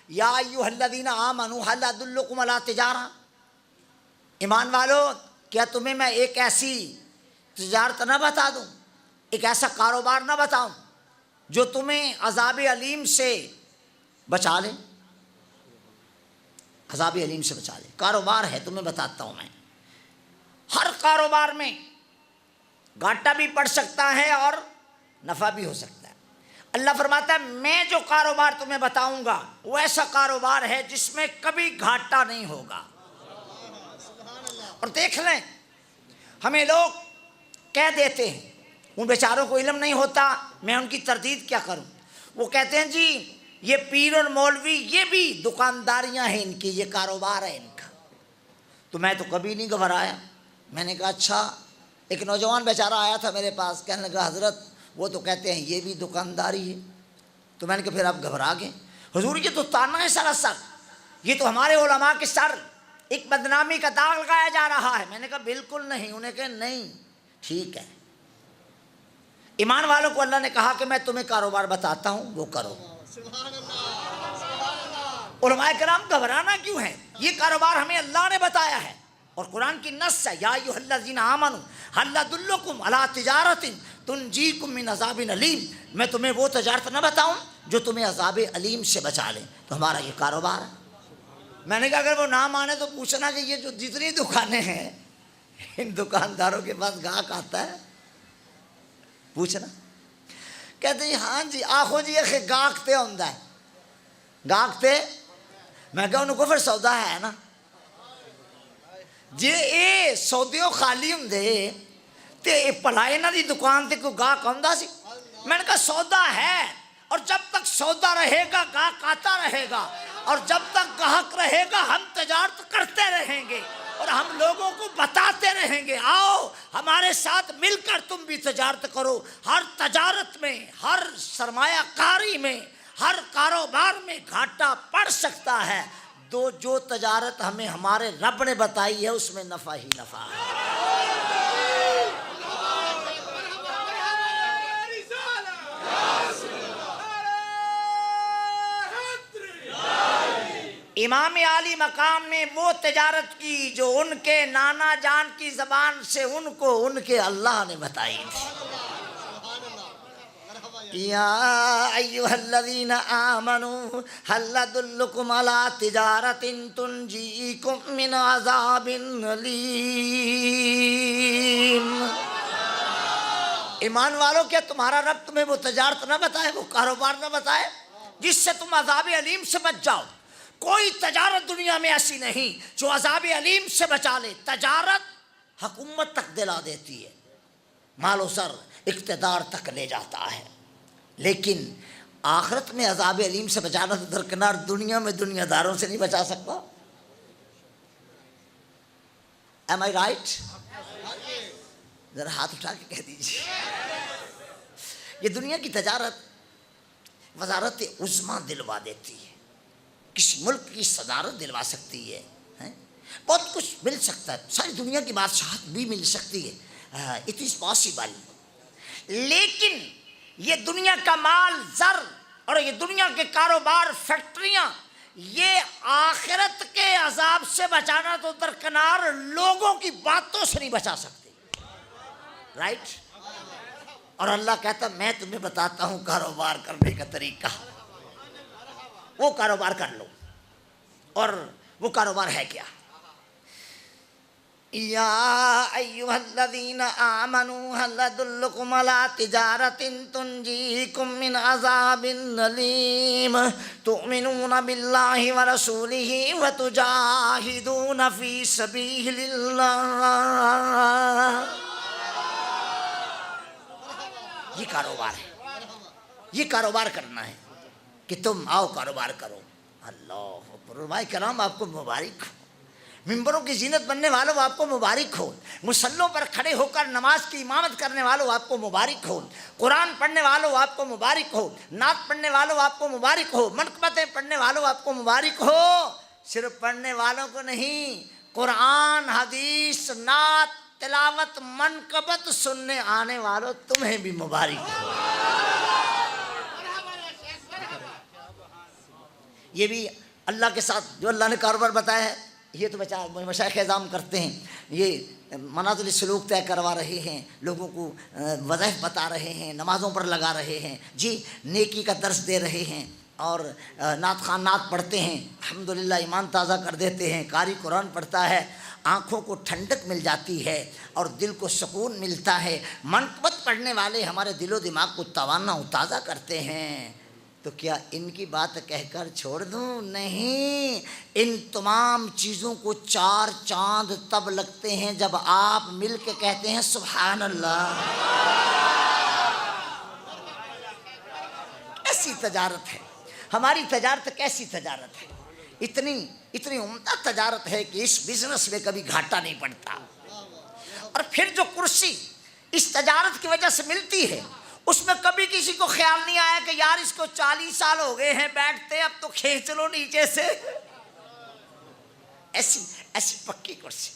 یا ایھا الذین آمنوا ھل ادلکم علی تجارہ، ایمان والو کیا تمہیں میں ایک ایسی تجارت نہ بتا دوں، ایک ایسا کاروبار نہ بتاؤں جو تمہیں عذاب علیم سے بچا لے، عذاب علیم سے بچا لے۔ کاروبار ہے تمہیں بتاتا ہوں میں، ہر کاروبار میں گھاٹا بھی پڑ سکتا ہے اور نفع بھی ہو سکتا ہے۔ اللہ فرماتا ہے میں جو کاروبار تمہیں بتاؤں گا وہ ایسا کاروبار ہے جس میں کبھی گھاٹا نہیں ہوگا۔ اور دیکھ لیں ہمیں لوگ کہہ دیتے ہیں، ان بیچاروں کو علم نہیں ہوتا، میں ان کی تردید کیا کروں، وہ کہتے ہیں جی یہ پیر اور مولوی یہ بھی دکانداریاں ہیں ان کی، یہ کاروبار ہے ان کا۔ تو میں تو کبھی نہیں گھبرایا، میں نے کہا اچھا۔ ایک نوجوان بیچارہ آیا تھا میرے پاس، کہنے لگا حضرت وہ تو کہتے ہیں یہ بھی دکانداری ہے۔ تو میں نے کہا پھر آپ گھبرا گئے؟ حضور یہ تو تانا ہے سراسر، یہ تو ہمارے علماء کے سر ایک بدنامی کا داغ لگایا جا رہا ہے۔ میں نے کہا بالکل نہیں۔ انہیں کہا نہیں ٹھیک ہے۔ ایمان والوں کو اللہ نے کہا کہ میں تمہیں کاروبار بتاتا ہوں وہ کرو۔ علماء کرام گھبرانا کیوں ہے؟ یہ کاروبار ہمیں اللہ نے بتایا ہے اور قرآن کی نص ہے، یا ایھا الذین آمنوا ھل ادلکم علی تجارۃ تنجیکم من عذاب علیم، میں تمہیں وہ تجارت نہ بتاؤں جو تمہیں عذاب علیم سے بچا لے۔ تو ہمارا یہ کاروبار ہے۔ میں نے کہا اگر وہ نہ مانے تو پوچھنا کہ یہ جو جتنی دکانیں ہیں ان دکانداروں کے پاس گاہک آتا ہے؟ پوچھنا۔ کہتے ہیں ہاں جی آخو جی گاہک تے آندا ہے، گاہک تے۔ میں کہا انہوں کو پھر سودا ہے نا، جے اے سودیوں خالی ہوندے تے بھلا انہاں دی دکان تے کوئی گاہک آندا سی؟ میں نے کہا سودا ہے، اور جب تک سودا رہے گا گاہک آتا رہے گا، اور جب تک گاہک رہے گا ہم تجارت کرتے رہیں گے اور ہم لوگوں کو بتاتے رہیں گے آؤ ہمارے ساتھ مل کر تم بھی تجارت کرو۔ ہر تجارت میں، ہر سرمایہ کاری میں، ہر کاروبار میں گھاٹا پڑ سکتا ہے، جو تجارت ہمیں ہمارے رب نے بتائی ہے اس میں نفع ہی نفع ہے۔ امام عالی مقام نے وہ تجارت کی جو ان کے نانا جان کی زبان سے ان کو ان کے اللہ نے بتائی تھی۔ یا ایھا الذین آمنوا ھل ادلکم علی تجارۃ تنجیکم من عذاب علیم۔ ایمان والو کیا تمہارا رب تمہیں وہ تجارت نہ بتائے، وہ کاروبار نہ بتائے جس سے تم عذاب علیم سے بچ جاؤ؟ کوئی تجارت دنیا میں ایسی نہیں جو عذاب علیم سے بچا لے۔ تجارت حکومت تک دلا دیتی ہے، مال و زر اقتدار تک لے جاتا ہے، لیکن آخرت میں عذاب علیم سے بچانا تو درکنار دنیا میں دنیا داروں سے نہیں بچا سکتا۔ Am I right؟ ذرا ہاتھ اٹھا کے کہہ دیجیے۔ یہ دنیا کی تجارت وزارت عظمیٰ دلوا دیتی ہے، کسی ملک کی صدارت دلوا سکتی ہے، بہت کچھ مل سکتا ہے، ساری دنیا کی بادشاہت بھی مل سکتی ہے، اٹ از پاسبل۔ لیکن یہ دنیا کا مال زر اور یہ دنیا کے کاروبار فیکٹریاں یہ آخرت کے عذاب سے بچانا تو درکنار لوگوں کی باتوں سے نہیں بچا سکتے، رائٹ؟ اور اللہ کہتا میں تمہیں بتاتا ہوں کاروبار کرنے کا طریقہ، وہ کاروبار کر لو۔ اور وہ کاروبار ہے کیا؟ یا ایھا الذین آمنوا ھل ادلکم علی تجارۃ تنجیکم من عذاب علیم تؤمنون باللہ ورسولہ وتجاہدون فی سبیل اللہ۔ یہ کاروبار ہے، یہ کاروبار کرنا ہے کہ تم آؤ کاروبار کرو۔ اللہ اکبر۔ علماء کرام آپ کو مبارک ہو، ممبروں کی زینت بننے والوں آپ کو مبارک ہو، مصلوں پر کھڑے ہو کر نماز کی امامت کرنے والوں آپ کو مبارک ہو، قرآن پڑھنے والوں آپ کو مبارک ہو، نعت پڑھنے والوں آپ کو مبارک ہو، منقبتیں پڑھنے والوں آپ کو مبارک ہو۔ صرف پڑھنے والوں کو نہیں، قرآن، حدیث، نعت، تلاوت، منقبت سننے آنے والوں تمہیں بھی مبارک ہو۔ یہ بھی اللہ کے ساتھ جو اللہ نے کاروبار بتایا ہے، یہ تو مشائخ اعظام کرتے ہیں، یہ منازل سلوک طے کروا رہے ہیں، لوگوں کو وظائف بتا رہے ہیں، نمازوں پر لگا رہے ہیں، جی نیکی کا درس دے رہے ہیں، اور نعت خوان نعت پڑھتے ہیں، الحمدللہ ایمان تازہ کر دیتے ہیں، قاری قرآن پڑھتا ہے، آنکھوں کو ٹھنڈک مل جاتی ہے اور دل کو سکون ملتا ہے۔ منقبت پڑھنے والے ہمارے دل و دماغ کو توانا و تازہ کرتے ہیں، تو کیا ان کی بات کہہ کر چھوڑ دوں؟ نہیں، ان تمام چیزوں کو چار چاند تب لگتے ہیں جب آپ مل کے کہتے ہیں سبحان اللہ۔ کیسی تجارت ہے ہماری، تجارت کیسی تجارت ہے، اتنی عمدہ تجارت ہے کہ اس بزنس میں کبھی گھاٹا نہیں پڑتا۔ اور پھر جو کرسی اس تجارت کی وجہ سے ملتی ہے، اس میں کبھی کسی کو خیال نہیں آیا کہ یار اس کو 40 سال ہو گئے ہیں بیٹھتے، اب تو کھینچ لو نیچے سے۔ ایسی پکی کرسی